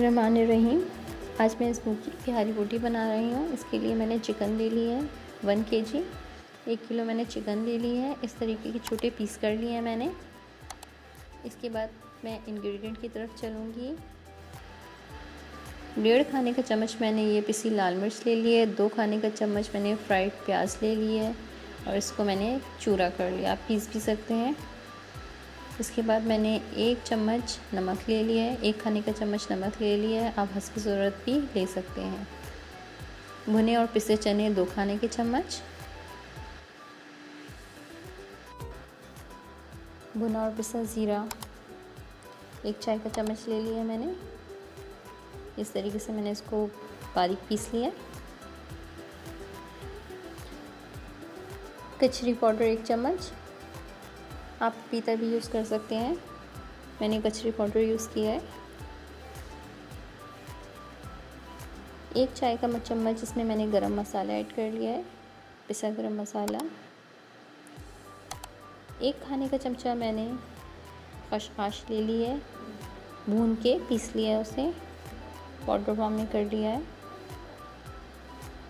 बिस्मिल्लाहिर्रहमानिर्रहीम। आज मैं स्मोकी बिहारी रोटी बना रही हूँ। इसके लिए मैंने चिकन ले ली है 1 kg। 1 किलो मैंने चिकन ले ली है। इस तरीके के छोटे पीस कर लिए हैं मैंने। इसके बाद मैं इंग्रेडिएंट की तरफ चलूँगी। 1.5 खाने का चम्मच मैंने ये पिसी लाल मिर्च ले ली है। 2 खाने का चम्मच मैंने फ्राइड प्याज ले ली है और इसको मैंने चूरा कर लिया। आप पीस भी सकते हैं। इसके बाद मैंने 1 चम्मच नमक ले लिया है। 1 खाने का चम्मच नमक ले लिया है। आप हस्ब ज़रूरत भी ले सकते हैं। भुने और पिसे चने 2 खाने के चम्मच। भुना और पिसा ज़ीरा 1 चाय का चम्मच ले लिया है मैंने। इस तरीके से मैंने इसको बारीक पीस लिया है। कचरी पाउडर 1 चम्मच। आप पीता भी यूज़ कर सकते हैं। मैंने कचरी पाउडर यूज़ किया है। 1 चाय का चम्मच इसमें मैंने गरम मसाला ऐड कर लिया है, पिसा गरम मसाला। 1 खाने का चमचा मैंने खसखस ले ली है, भून के पीस लिया है, उसे पाउडर फॉर्म में कर लिया है।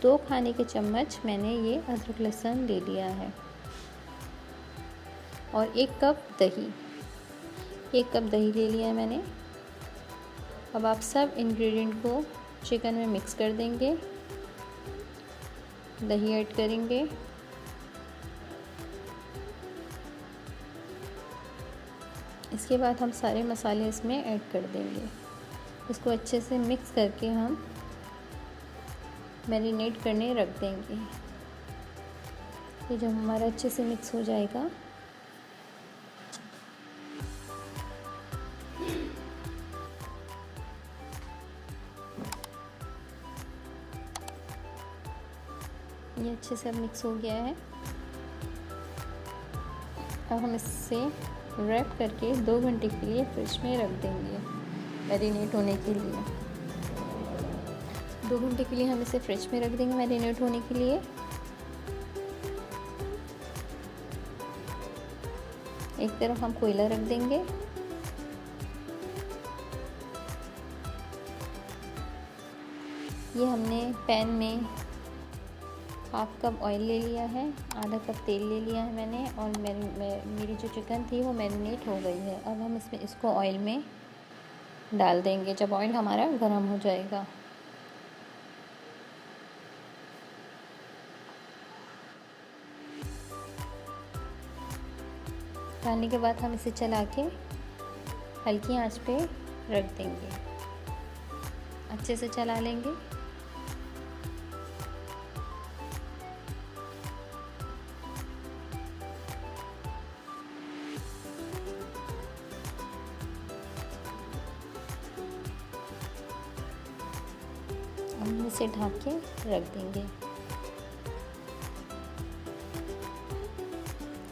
2 खाने के चम्मच मैंने ये अदरक लहसुन ले लिया है और 1 कप दही। 1 कप दही ले लिया है मैंने। अब आप सब इंग्रेडिएंट को चिकन में मिक्स कर देंगे। दही ऐड करेंगे। इसके बाद हम सारे मसाले इसमें ऐड कर देंगे। इसको अच्छे से मिक्स करके हम मैरिनेट करने रख देंगे। ये जब हमारा अच्छे से मिक्स हो जाएगा ये अच्छे से अब मिक्स हो गया है। अब हम इससे रैप करके 2 घंटे के लिए फ्रिज में रख देंगे मैरिनेट होने के लिए। 2 घंटे के लिए हम इसे फ्रिज में रख देंगे मैरिनेट होने के लिए। एक तरफ हम कोयला रख देंगे। ये हमने पैन में 1/2 कप ऑयल ले लिया है, आधा कप तेल ले लिया है मैंने और मेरी जो चिकन थी वो मैरिनेट हो गई है। अब हम इसको ऑयल में डाल देंगे जब ऑयल हमारा गर्म हो जाएगा। डालने के बाद हम इसे चला के हल्की आंच पे रख देंगे। अच्छे से चला लेंगे। हम इसे ढक के रख देंगे।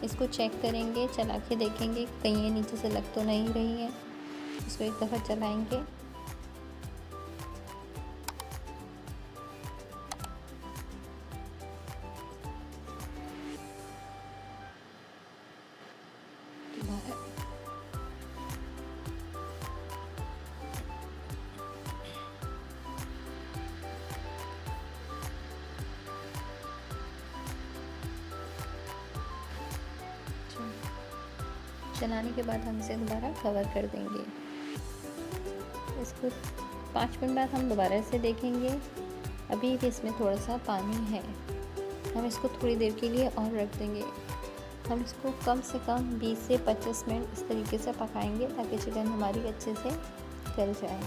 इसको चेक करेंगे, चला के देखेंगे कहीं ये नीचे से लग तो नहीं रही है। इसको एक दफ़ा चलाएंगे। चलाने के बाद हम इसे दोबारा कवर कर देंगे। इसको 5 मिनट बाद हम दोबारा इसे देखेंगे। अभी भी इसमें थोड़ा सा पानी है। हम इसको थोड़ी देर के लिए और रख देंगे। हम इसको कम से कम 20 से 25 मिनट इस तरीके से पकाएंगे ताकि चिकन हमारी अच्छे से गल जाए।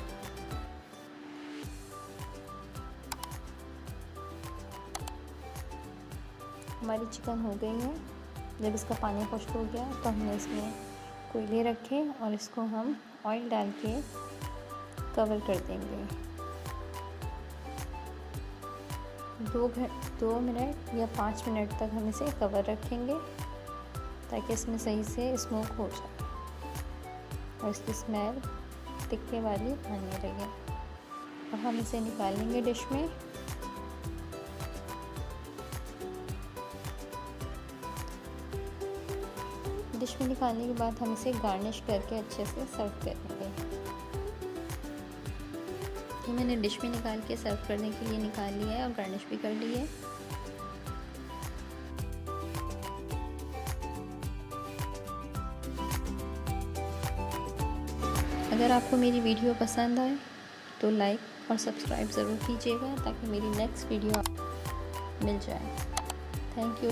हमारी चिकन हो गई है। जब इसका पानी खुश्क हो गया तो हमने इसमें कोयले रखे और इसको हम ऑयल डाल के कवर कर देंगे। 2 मिनट या 5 मिनट तक हम इसे कवर रखेंगे ताकि इसमें सही से स्मोक हो जाए और इसकी स्मेल तिक्के वाली आने लगे। अब हम इसे निकालेंगे डिश में। डिश में निकालने के बाद हम इसे गार्निश करके अच्छे से सर्व करेंगे। ये मैंने डिश में निकाल के सर्व करने के लिए निकाल लिया है और गार्निश भी कर ली है। अगर आपको मेरी वीडियो पसंद आए तो लाइक और सब्सक्राइब ज़रूर कीजिएगा ताकि मेरी नेक्स्ट वीडियो मिल जाए। Thank you.